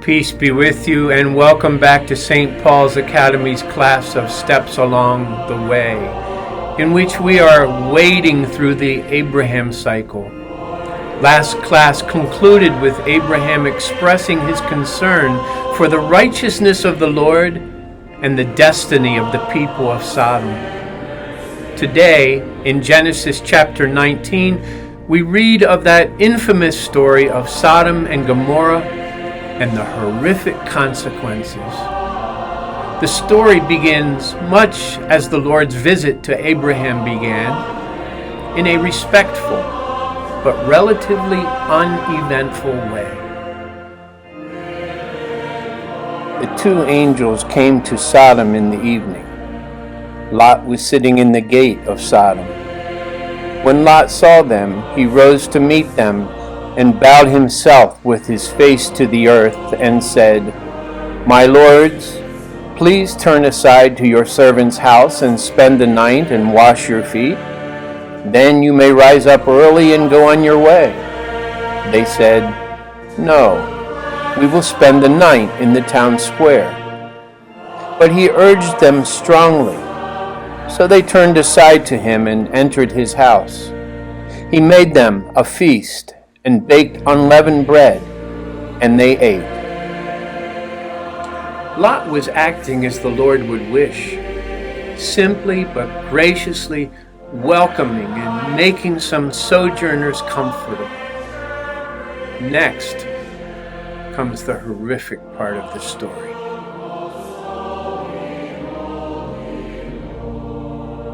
Peace be with you, and welcome back to St. Paul's Academy's class of Steps Along the Way, in which we are wading through the Abraham cycle. Last class concluded with Abraham expressing his concern for the righteousness of the Lord and the destiny of the people of Sodom. Today, in Genesis chapter 19, we read of that infamous story of Sodom and Gomorrah and the horrific consequences. The story begins much as the Lord's visit to Abraham began, in a respectful but relatively uneventful way. The two angels came to Sodom in the evening. Lot was sitting in the gate of Sodom. When Lot saw them, he rose to meet them and bowed himself with his face to the earth and said, "My lords, please turn aside to your servant's house and spend the night and wash your feet. Then you may rise up early and go on your way." They said, "No, we will spend the night in the town square." But he urged them strongly. So they turned aside to him and entered his house. He made them a feast and baked unleavened bread, and they ate. Lot was acting as the Lord would wish, simply but graciously welcoming and making some sojourners comfortable. Next comes the horrific part of the story.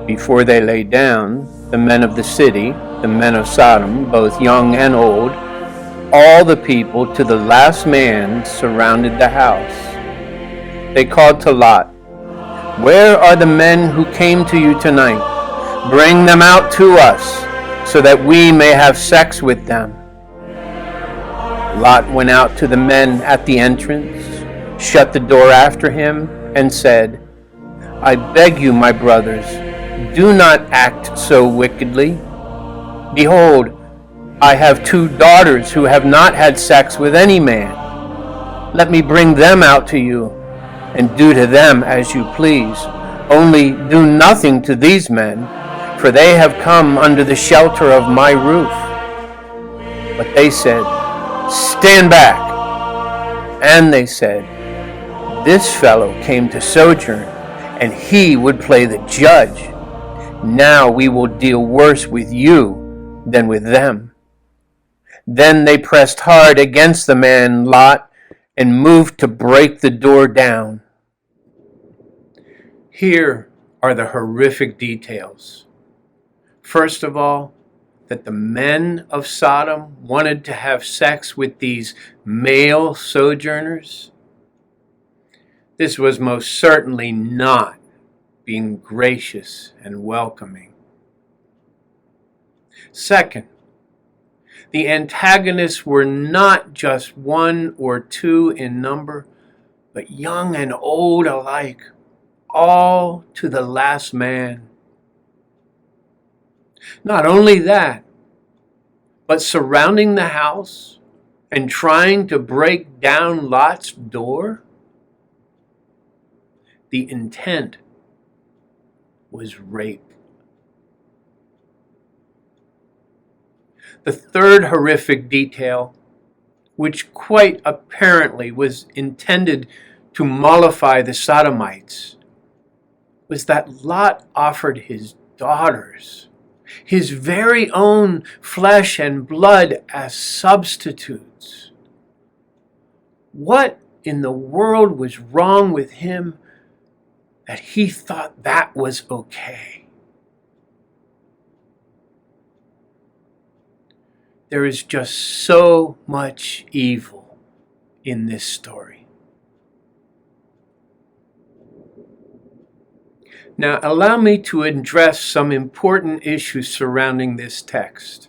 Before they lay down, the men of the city, the men of Sodom, both young and old, all the people to the last man surrounded the house. They called to Lot, "Where are the men who came to you tonight? Bring them out to us, so that we may have sex with them." Lot went out to the men at the entrance, shut the door after him, and said, "I beg you, my brothers, do not act so wickedly. Behold, I have 2 daughters who have not had sex with any man. Let me bring them out to you, and do to them as you please. Only do nothing to these men, for they have come under the shelter of my roof." But they said, "Stand back." And they said, "This fellow came to sojourn, and he would play the judge. Now we will deal worse with you than with them." Then they pressed hard against the man Lot and moved to break the door down. Here are the horrific details. First of all, that the men of Sodom wanted to have sex with these male sojourners. This was most certainly not being gracious and welcoming. Second, the antagonists were not just 1 or 2 in number, but young and old alike, all to the last man. Not only that, but surrounding the house and trying to break down Lot's door. The intent was rape. The third horrific detail, which quite apparently was intended to mollify the Sodomites, was that Lot offered his daughters, his very own flesh and blood, as substitutes. What in the world was wrong with him that he thought that was okay? There is just so much evil in this story. Now, allow me to address some important issues surrounding this text.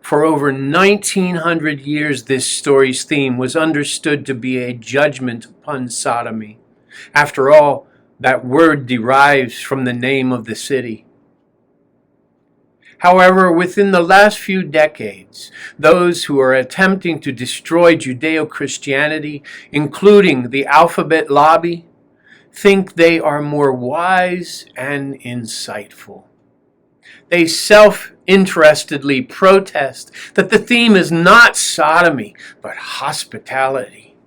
For over 1900 years, this story's theme was understood to be a judgment upon sodomy. After all, that word derives from the name of the city. However, within the last few decades, those who are attempting to destroy Judeo-Christianity, including the alphabet lobby, think they are more wise and insightful. They self-interestedly protest that the theme is not sodomy, but hospitality.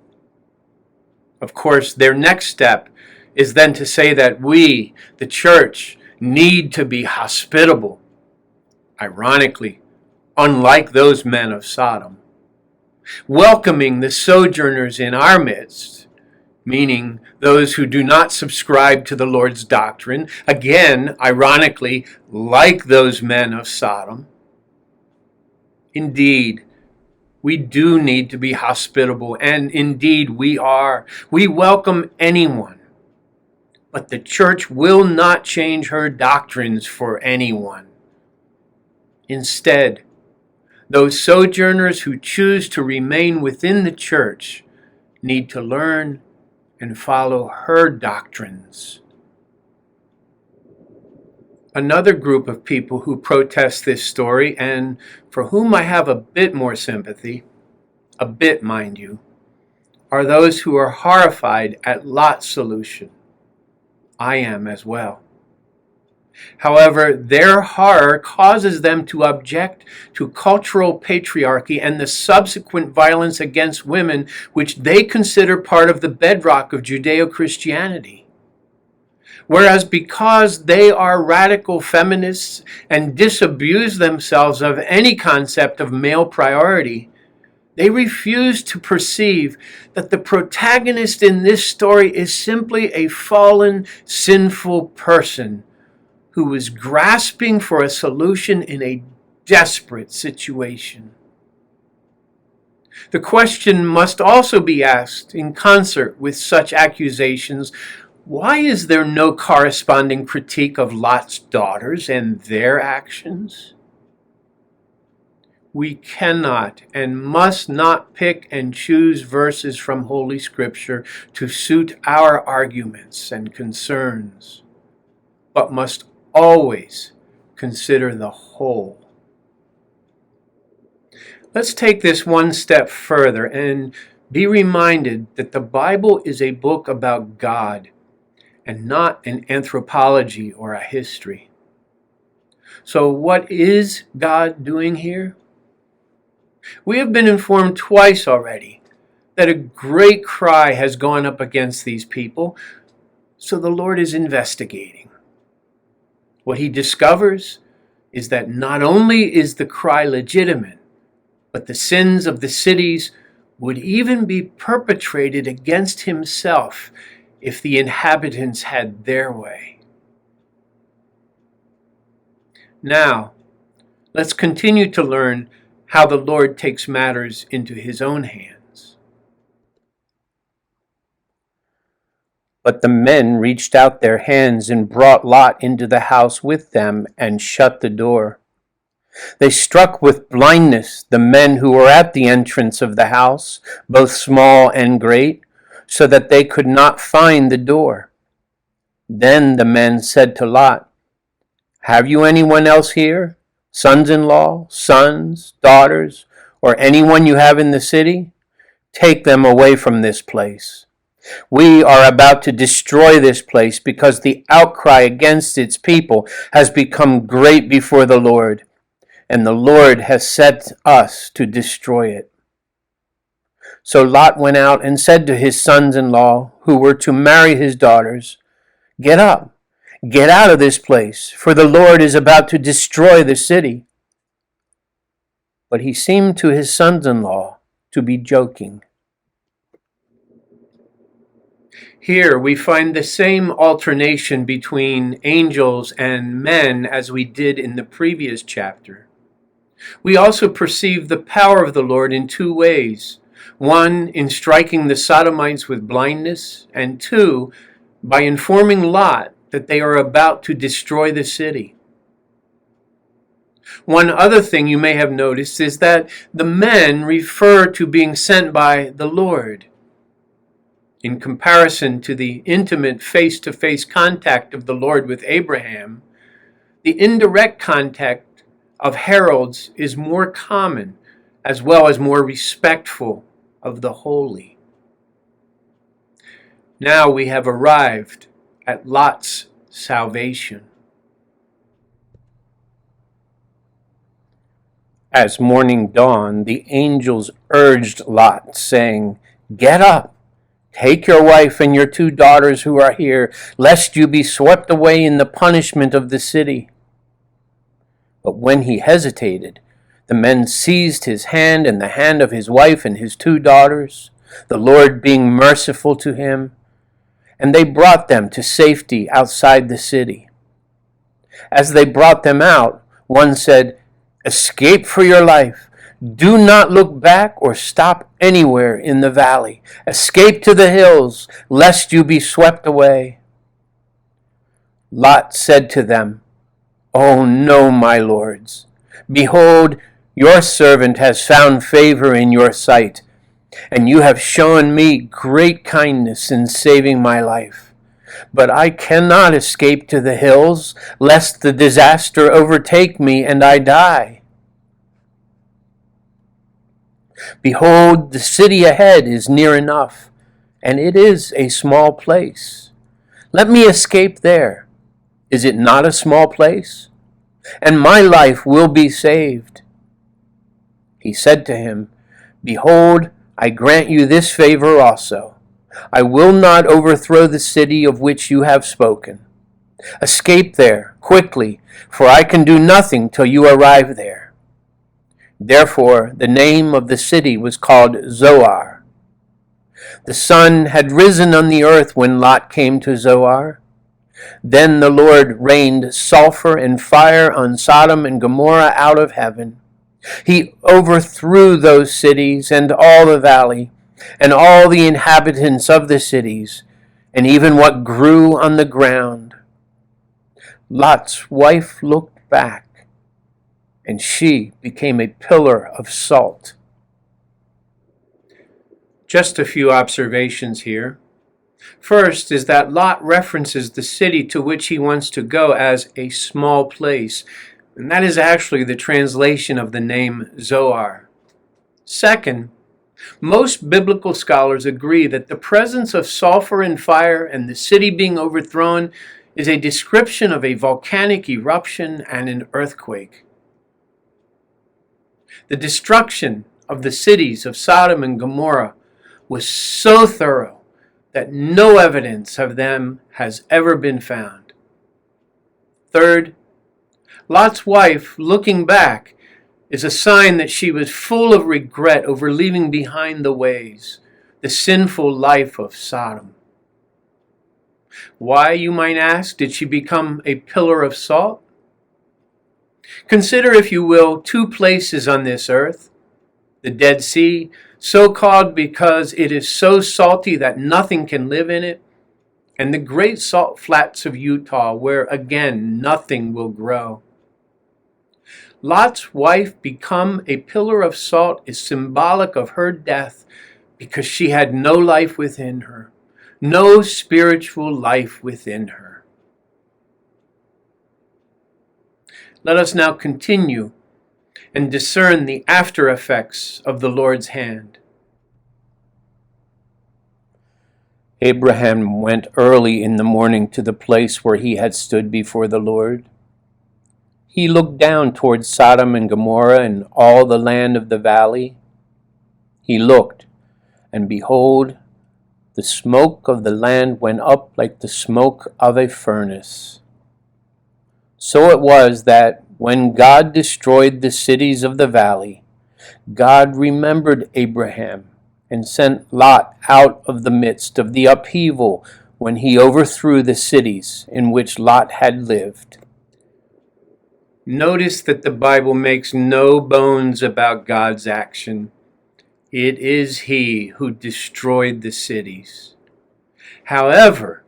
Of course, their next step is then to say that we, the church, need to be hospitable. Ironically, unlike those men of Sodom, welcoming the sojourners in our midst, meaning those who do not subscribe to the Lord's doctrine, again, ironically, like those men of Sodom. Indeed, we do need to be hospitable, and indeed we are. We welcome anyone, but the church will not change her doctrines for anyone. Instead, those sojourners who choose to remain within the church need to learn and follow her doctrines. Another group of people who protest this story, and for whom I have a bit more sympathy, a bit, mind you, are those who are horrified at Lot's solution. I am as well. However, their horror causes them to object to cultural patriarchy and the subsequent violence against women, which they consider part of the bedrock of Judeo-Christianity. Whereas because they are radical feminists and disabuse themselves of any concept of male priority, they refuse to perceive that the protagonist in this story is simply a fallen, sinful person who was grasping for a solution in a desperate situation. The question must also be asked in concert with such accusations: why is there no corresponding critique of Lot's daughters and their actions? We cannot and must not pick and choose verses from Holy Scripture to suit our arguments and concerns, but must always consider the whole. Let's take this one step further and be reminded that the Bible is a book about God and not an anthropology or a history. So what is God doing here? We have been informed twice already that a great cry has gone up against these people, so the Lord is investigating. What he discovers is that not only is the cry legitimate, but the sins of the cities would even be perpetrated against himself if the inhabitants had their way. Now, let's continue to learn how the Lord takes matters into his own hands. But the men reached out their hands and brought Lot into the house with them and shut the door. They struck with blindness the men who were at the entrance of the house, both small and great, so that they could not find the door. Then the men said to Lot, "Have you anyone else here? Sons-in-law, sons, daughters, or anyone you have in the city? Take them away from this place. We are about to destroy this place because the outcry against its people has become great before the Lord, and the Lord has set us to destroy it." So Lot went out and said to his sons-in-law, who were to marry his daughters, "Get up, get out of this place, for the Lord is about to destroy the city." But he seemed to his sons-in-law to be joking. Here we find the same alternation between angels and men as we did in the previous chapter. We also perceive the power of the Lord in two ways. One, in striking the Sodomites with blindness, and two, by informing Lot that they are about to destroy the city. One other thing you may have noticed is that the men refer to being sent by the Lord. In comparison to the intimate face-to-face contact of the Lord with Abraham, the indirect contact of heralds is more common, as well as more respectful of the holy. Now we have arrived at Lot's salvation. As morning dawned, the angels urged Lot, saying, "Get up, take your wife and your 2 daughters who are here, lest you be swept away in the punishment of the city." But when he hesitated, the men seized his hand and the hand of his wife and his 2 daughters, the Lord being merciful to him, and they brought them to safety outside the city. As they brought them out, one said, "Escape for your life. Do not look back or stop anywhere in the valley. Escape to the hills, lest you be swept away." Lot said to them, "Oh no, my lords. Behold, your servant has found favor in your sight, and you have shown me great kindness in saving my life. But I cannot escape to the hills, lest the disaster overtake me and I die. Behold, the city ahead is near enough, and it is a small place. Let me escape there. Is it not a small place? And my life will be saved." He said to him, "Behold, I grant you this favor also. I will not overthrow the city of which you have spoken. Escape there quickly, for I can do nothing till you arrive there." Therefore, the name of the city was called Zoar. The sun had risen on the earth when Lot came to Zoar. Then the Lord rained sulfur and fire on Sodom and Gomorrah out of heaven. He overthrew those cities and all the valley, and all the inhabitants of the cities, and even what grew on the ground. Lot's wife looked back, and she became a pillar of salt. Just a few observations here. First is that Lot references the city to which he wants to go as a small place, and that is actually the translation of the name Zoar. Second, most biblical scholars agree that the presence of sulfur and fire and the city being overthrown is a description of a volcanic eruption and an earthquake. The destruction of the cities of Sodom and Gomorrah was so thorough that no evidence of them has ever been found. Third, Lot's wife, looking back, is a sign that she was full of regret over leaving behind the ways, the sinful life of Sodom. Why, you might ask, did she become a pillar of salt? Consider, if you will, 2 places on this earth: the Dead Sea, so called because it is so salty that nothing can live in it, and the great salt flats of Utah, where again nothing will grow. Lot's wife, become a pillar of salt, is symbolic of her death because she had no life within her, no spiritual life within her. Let us now continue and discern the after effects of the Lord's hand. Abraham went early in the morning to the place where he had stood before the Lord. He looked down towards Sodom and Gomorrah and all the land of the valley. He looked, and behold, the smoke of the land went up like the smoke of a furnace. So it was that when God destroyed the cities of the valley, God remembered Abraham and sent Lot out of the midst of the upheaval when he overthrew the cities in which Lot had lived. Notice that the Bible makes no bones about God's action. It is He who destroyed the cities. However,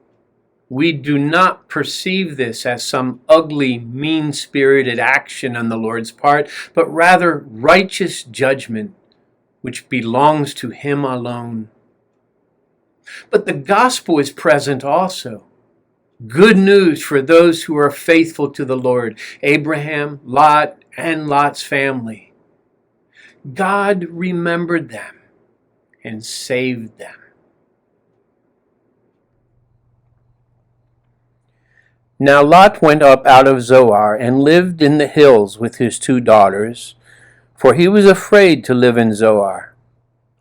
we do not perceive this as some ugly, mean-spirited action on the Lord's part, but rather righteous judgment, which belongs to Him alone. But the gospel is present also. Good news for those who are faithful to the Lord: Abraham, Lot, and Lot's family. God remembered them and saved them. Now Lot went up out of Zoar and lived in the hills with his 2 daughters, for he was afraid to live in Zoar.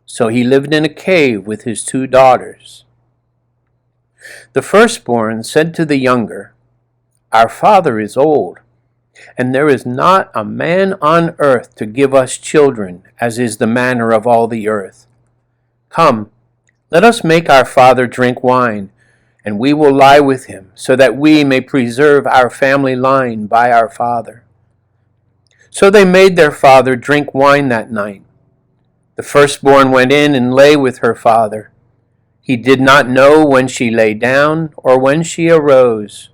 So he lived in a cave with his 2 daughters. The firstborn said to the younger, "Our father is old, and there is not a man on earth to give us children, as is the manner of all the earth. Come, let us make our father drink wine, and we will lie with him, so that we may preserve our family line by our father." So they made their father drink wine that night. The firstborn went in and lay with her father. He did not know when she lay down or when she arose.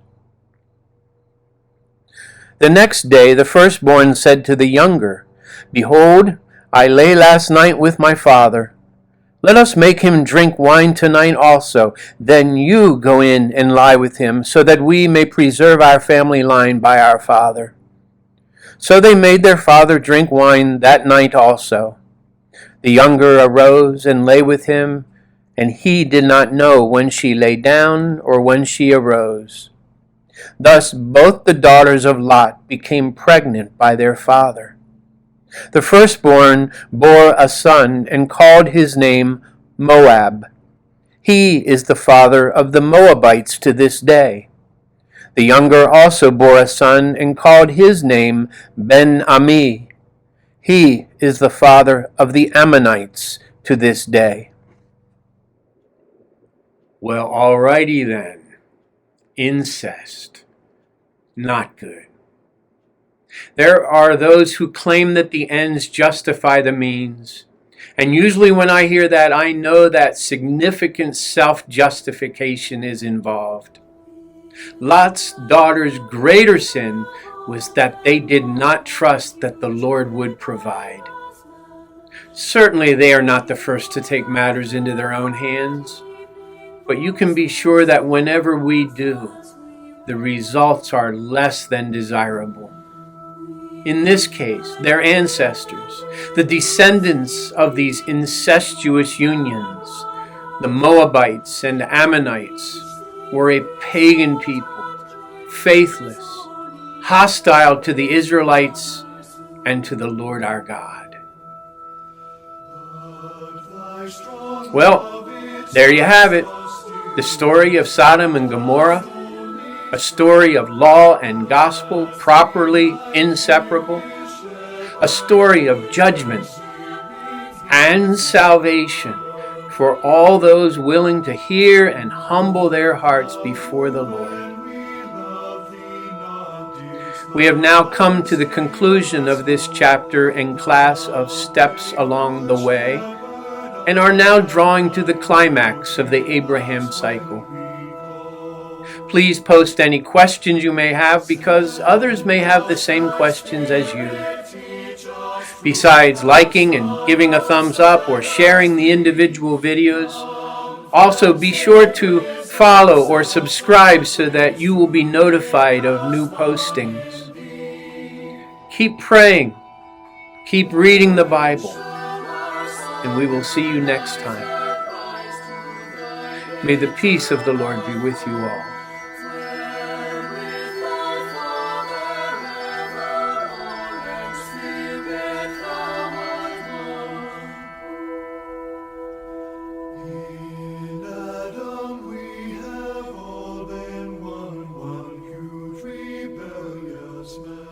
The next day the firstborn said to the younger, "Behold, I lay last night with my father. Let us make him drink wine tonight also. Then you go in and lie with him, so that we may preserve our family line by our father." So they made their father drink wine that night also. The younger arose and lay with him, and he did not know when she lay down or when she arose. Thus both the daughters of Lot became pregnant by their father. The firstborn bore a son and called his name Moab. He is the father of the Moabites to this day. The younger also bore a son and called his name Ben-Ami. He is the father of the Ammonites to this day. Well, alrighty then. Incest. Not good. There are those who claim that the ends justify the means. And usually when I hear that, I know that significant self-justification is involved. Lot's daughter's greater sin was that they did not trust that the Lord would provide. Certainly they are not the first to take matters into their own hands, but you can be sure that whenever we do, the results are less than desirable. In this case, their ancestors, the descendants of these incestuous unions, the Moabites and Ammonites, were a pagan people, faithless, hostile to the Israelites and to the Lord our God. Well, there you have it, the story of Sodom and Gomorrah, a story of law and gospel properly inseparable, a story of judgment and salvation for all those willing to hear and humble their hearts before the Lord. We have now come to the conclusion of this chapter and class of steps along the way, and are now drawing to the climax of the Abraham cycle. Please post any questions you may have, because others may have the same questions as you. Besides liking and giving a thumbs up or sharing the individual videos, also be sure to follow or subscribe so that you will be notified of new postings. Keep praying, keep reading the Bible, and we will see you next time. May the peace of the Lord be with you all. In Adam we have all been one huge rebellious man.